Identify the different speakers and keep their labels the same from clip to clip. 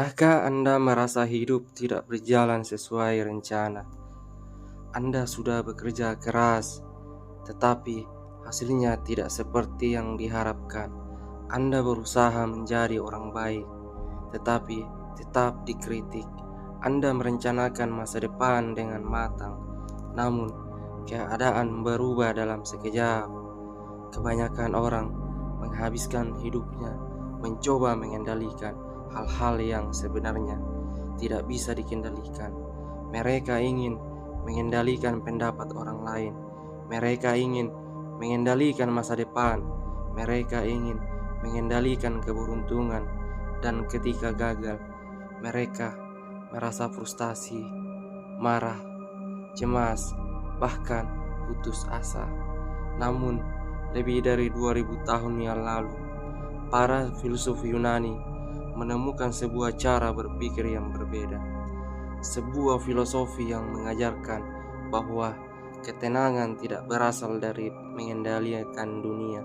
Speaker 1: Pernahkah Anda merasa hidup tidak berjalan sesuai rencana? Anda sudah bekerja keras, tetapi hasilnya tidak seperti yang diharapkan. Anda berusaha menjadi orang baik, tetapi tetap dikritik. Anda merencanakan masa depan dengan matang, namun keadaan berubah dalam sekejap. Kebanyakan orang menghabiskan hidupnya mencoba mengendalikan hal-hal yang sebenarnya tidak bisa dikendalikan. Mereka ingin mengendalikan pendapat orang lain. Mereka ingin mengendalikan masa depan. Mereka ingin mengendalikan keberuntungan. Dan ketika gagal, mereka merasa frustasi, marah, cemas, bahkan putus asa. Namun, lebih dari 2000 tahun yang lalu, para filsuf Yunani menemukan sebuah cara berpikir yang berbeda. Sebuah filosofi yang mengajarkan bahwa ketenangan tidak berasal dari mengendalikan dunia,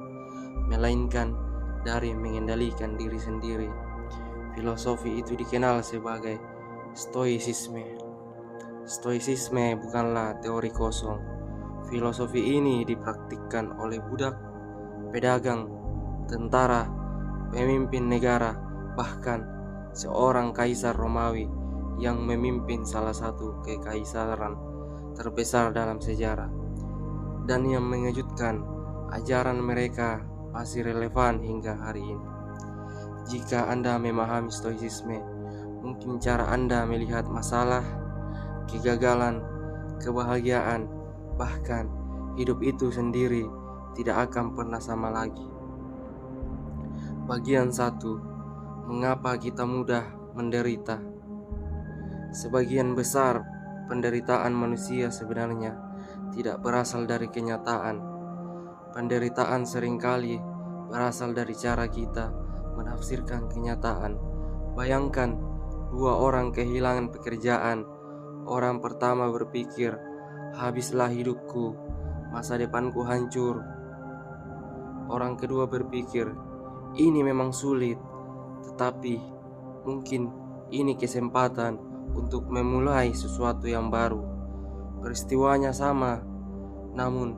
Speaker 1: melainkan dari mengendalikan diri sendiri. Filosofi itu dikenal sebagai Stoicisme. Stoicisme bukanlah teori kosong. Filosofi ini dipraktikkan oleh budak, pedagang, tentara, pemimpin negara, bahkan seorang kaisar Romawi yang memimpin salah satu kekaisaran terbesar dalam sejarah. Dan yang mengejutkan, ajaran mereka masih relevan hingga hari ini. Jika Anda memahami Stoicisme, mungkin cara Anda melihat masalah, kegagalan, kebahagiaan, bahkan hidup itu sendiri tidak akan pernah sama lagi. Bagian 1. Mengapa kita mudah menderita? Sebagian besar penderitaan manusia sebenarnya tidak berasal dari kenyataan. Penderitaan seringkali berasal dari cara kita menafsirkan kenyataan. Bayangkan 2 orang kehilangan pekerjaan. Orang pertama berpikir, habislah hidupku, masa depanku hancur. Orang kedua berpikir, ini memang sulit, tetapi mungkin ini kesempatan untuk memulai sesuatu yang baru. Peristiwanya sama, namun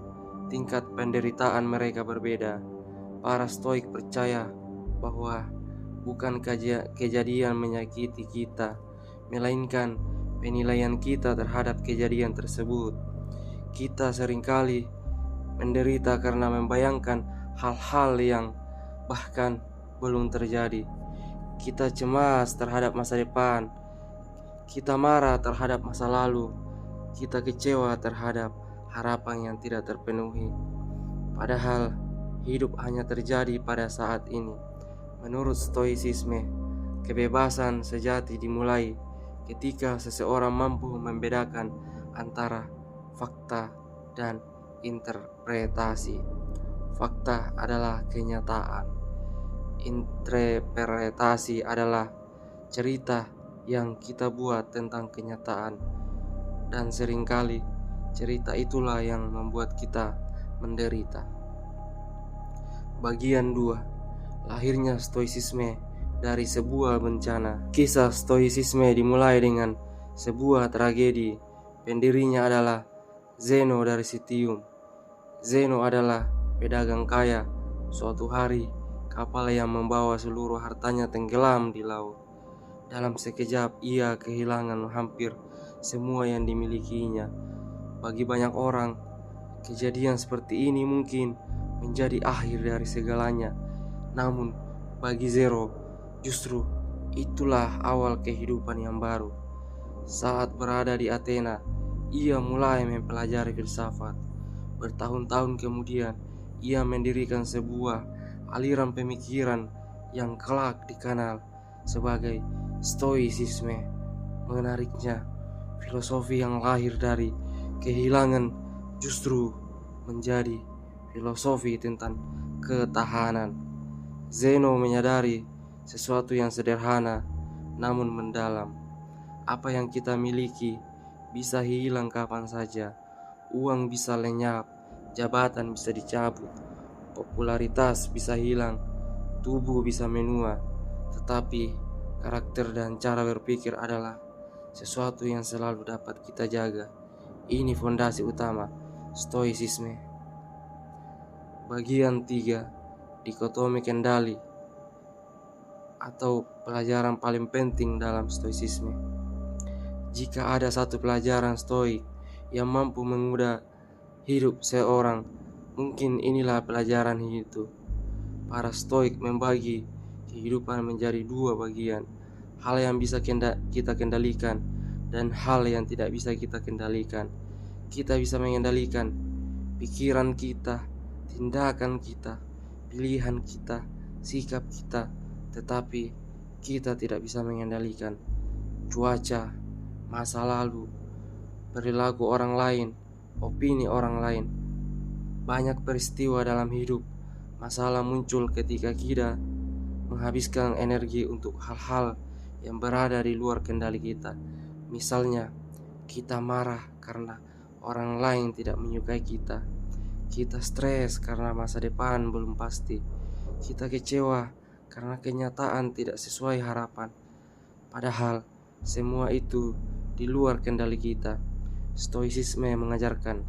Speaker 1: tingkat penderitaan mereka berbeda. Para Stoik percaya bahwa bukan kejadian menyakiti kita, melainkan penilaian kita terhadap kejadian tersebut. Kita seringkali menderita karena membayangkan hal-hal yang bahkan belum terjadi. Kita cemas terhadap masa depan. Kita marah terhadap masa lalu. Kita kecewa terhadap harapan yang tidak terpenuhi. Padahal hidup hanya terjadi pada saat ini. Menurut Stoicisme, kebebasan sejati dimulai ketika seseorang mampu membedakan antara fakta dan interpretasi. Fakta adalah kenyataan. Interpretasi adalah cerita yang kita buat tentang kenyataan. Dan seringkali cerita itulah yang membuat kita menderita. Bagian 2. Lahirnya Stoicisme dari sebuah bencana. Kisah Stoicisme dimulai dengan sebuah tragedi. Pendirinya adalah Zeno dari Citium. Zeno adalah pedagang kaya. Suatu hari, kapal yang membawa seluruh hartanya tenggelam di laut. Dalam sekejap ia kehilangan hampir semua yang dimilikinya. Bagi banyak orang, kejadian seperti ini mungkin menjadi akhir dari segalanya. Namun bagi Zeno, justru itulah awal kehidupan yang baru. Saat berada di Athena, ia mulai mempelajari filsafat. Bertahun-tahun kemudian, ia mendirikan sebuah aliran pemikiran yang kelak dikenal sebagai Stoicisme. Menariknya, filosofi yang lahir dari kehilangan justru menjadi filosofi tentang ketahanan. Zeno menyadari sesuatu yang sederhana namun mendalam. Apa yang kita miliki bisa hilang kapan saja. Uang bisa lenyap, jabatan bisa dicabut, popularitas bisa hilang, tubuh bisa menua, tetapi karakter dan cara berpikir adalah sesuatu yang selalu dapat kita jaga. Ini fondasi utama stoicisme. Bagian 3, dikotomi kendali atau pelajaran paling penting dalam stoicisme. Jika ada satu pelajaran stoik yang mampu mengubah hidup seorang, mungkin inilah pelajaran itu. Para stoik membagi kehidupan menjadi 2 bagian, hal yang bisa kita kendalikan dan hal yang tidak bisa kita kendalikan. Kita bisa mengendalikan pikiran kita, tindakan kita, pilihan kita, sikap kita, tetapi kita tidak bisa mengendalikan cuaca, masa lalu, perilaku orang lain, opini orang lain. Banyak peristiwa dalam hidup, masalah muncul ketika kita menghabiskan energi untuk hal-hal yang berada di luar kendali kita. Misalnya, kita marah karena orang lain tidak menyukai kita. Kita stres karena masa depan belum pasti. Kita kecewa karena kenyataan tidak sesuai harapan. Padahal semua itu di luar kendali kita. Stoicisme mengajarkan,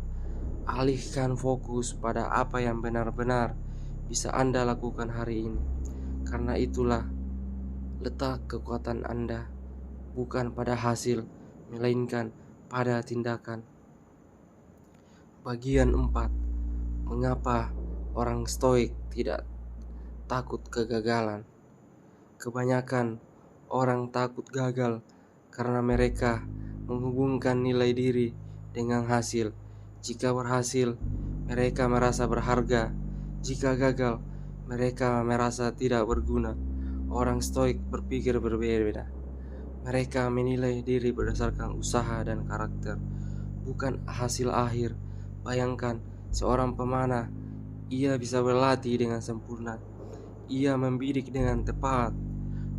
Speaker 1: alihkan fokus pada apa yang benar-benar bisa Anda lakukan hari ini. Karena itulah letak kekuatan Anda, bukan pada hasil, melainkan pada tindakan. Bagian 4, mengapa orang stoik tidak takut kegagalan? Kebanyakan orang takut gagal karena mereka menghubungkan nilai diri dengan hasil. Jika berhasil, mereka merasa berharga. Jika gagal, mereka merasa tidak berguna. Orang stoik berpikir berbeda. Mereka menilai diri berdasarkan usaha dan karakter, bukan hasil akhir. Bayangkan seorang pemanah, ia bisa berlatih dengan sempurna, ia membidik dengan tepat,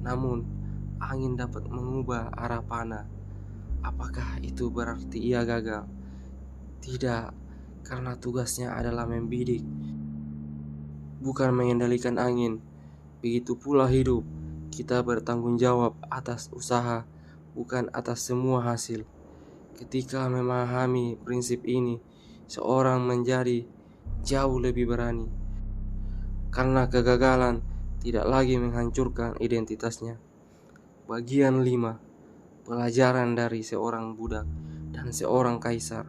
Speaker 1: namun angin dapat mengubah arah panah. Apakah itu berarti ia gagal? Tidak, karena tugasnya adalah membidik, bukan mengendalikan angin. Begitu pula hidup, kita bertanggung jawab atas usaha, bukan atas semua hasil. Ketika memahami prinsip ini, seorang menjadi jauh lebih berani, karena kegagalan tidak lagi menghancurkan identitasnya. Bagian 5, pelajaran dari seorang budak dan seorang kaisar.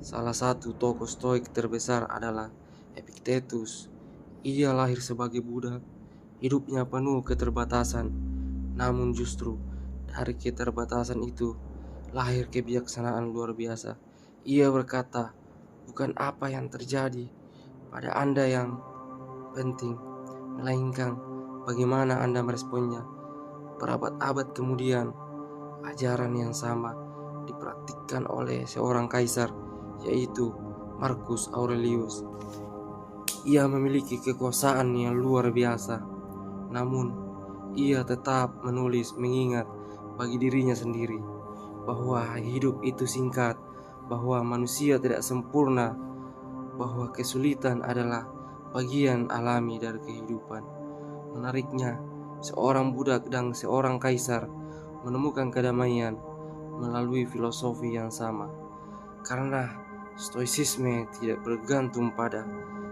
Speaker 1: Salah satu tokoh stoik terbesar adalah Epictetus. Ia lahir sebagai budak, hidupnya penuh keterbatasan, namun justru dari keterbatasan itu lahir kebijaksanaan luar biasa. Ia berkata, bukan apa yang terjadi pada Anda yang penting, melainkan bagaimana Anda meresponnya. Berabad-abad kemudian, ajaran yang sama dipraktikkan oleh seorang kaisar, yaitu Marcus Aurelius. Ia memiliki kekuasaan yang luar biasa, namun ia tetap menulis mengingat bagi dirinya sendiri bahwa hidup itu singkat, bahwa manusia tidak sempurna, bahwa kesulitan adalah bagian alami dari kehidupan. Menariknya, seorang budak dan seorang kaisar menemukan kedamaian melalui filosofi yang sama, karena stoicisme tidak bergantung pada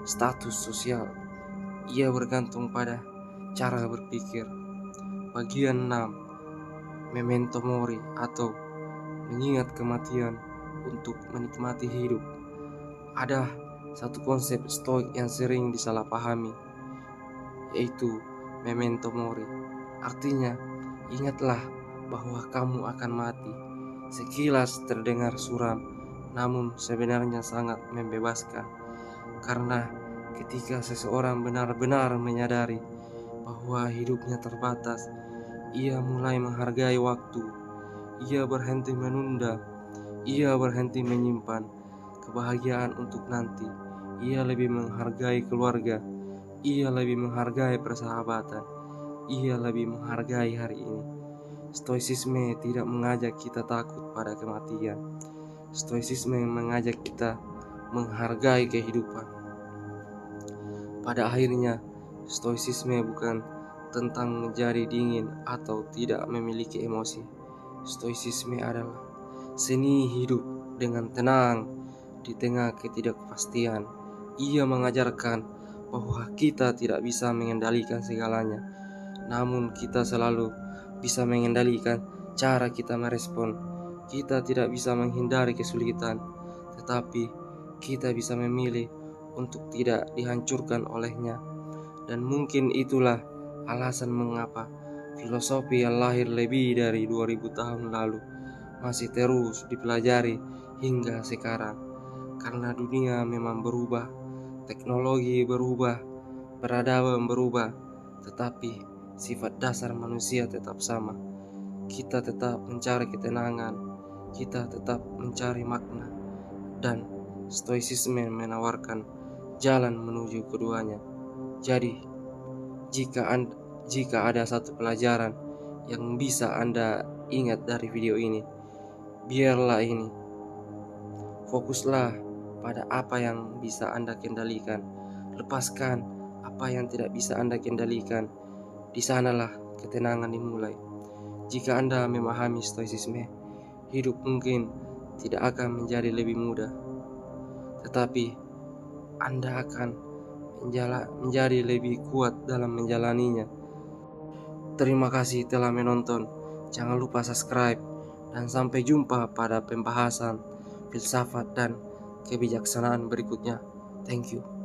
Speaker 1: status sosial, ia bergantung pada cara berpikir. Bagian 6, memento mori atau mengingat kematian untuk menikmati hidup. Ada satu konsep stoik yang sering disalahpahami, yaitu memento mori. Artinya, ingatlah bahwa kamu akan mati. Sekilas terdengar suram, namun sebenarnya sangat membebaskan. Karena ketika seseorang benar-benar menyadari bahwa hidupnya terbatas, ia mulai menghargai waktu. Ia berhenti menunda, ia berhenti menyimpan kebahagiaan untuk nanti. Ia lebih menghargai keluarga, ia lebih menghargai persahabatan, ia lebih menghargai hari ini. Stoicisme tidak mengajak kita takut pada kematian. Stoicisme mengajak kita menghargai kehidupan. Pada akhirnya, stoicisme bukan tentang menjadi dingin atau tidak memiliki emosi. Stoicisme adalah seni hidup dengan tenang di tengah ketidakpastian. Ia mengajarkan bahwa kita tidak bisa mengendalikan segalanya, namun kita selalu bisa mengendalikan cara kita merespon. Kita tidak bisa menghindari kesulitan, tetapi kita bisa memilih untuk tidak dihancurkan olehnya. Dan mungkin itulah alasan mengapa filosofi yang lahir lebih dari 2000 tahun lalu masih terus dipelajari hingga sekarang. Karena dunia memang berubah, teknologi berubah, peradaban berubah, tetapi sifat dasar manusia tetap sama. Kita tetap mencari ketenangan, kita tetap mencari makna, dan stoicisme menawarkan jalan menuju keduanya. Jadi, jika ada satu pelajaran yang bisa Anda ingat dari video ini, biarlah ini. Fokuslah pada apa yang bisa Anda kendalikan. Lepaskan apa yang tidak bisa Anda kendalikan. Di sanalah ketenangan dimulai. Jika Anda memahami stoicisme, hidup mungkin tidak akan menjadi lebih mudah, tetapi Anda akan menjadi lebih kuat dalam menjalaninya. Terima kasih telah menonton. Jangan lupa subscribe dan sampai jumpa pada pembahasan filsafat dan kebijaksanaan berikutnya. Thank you.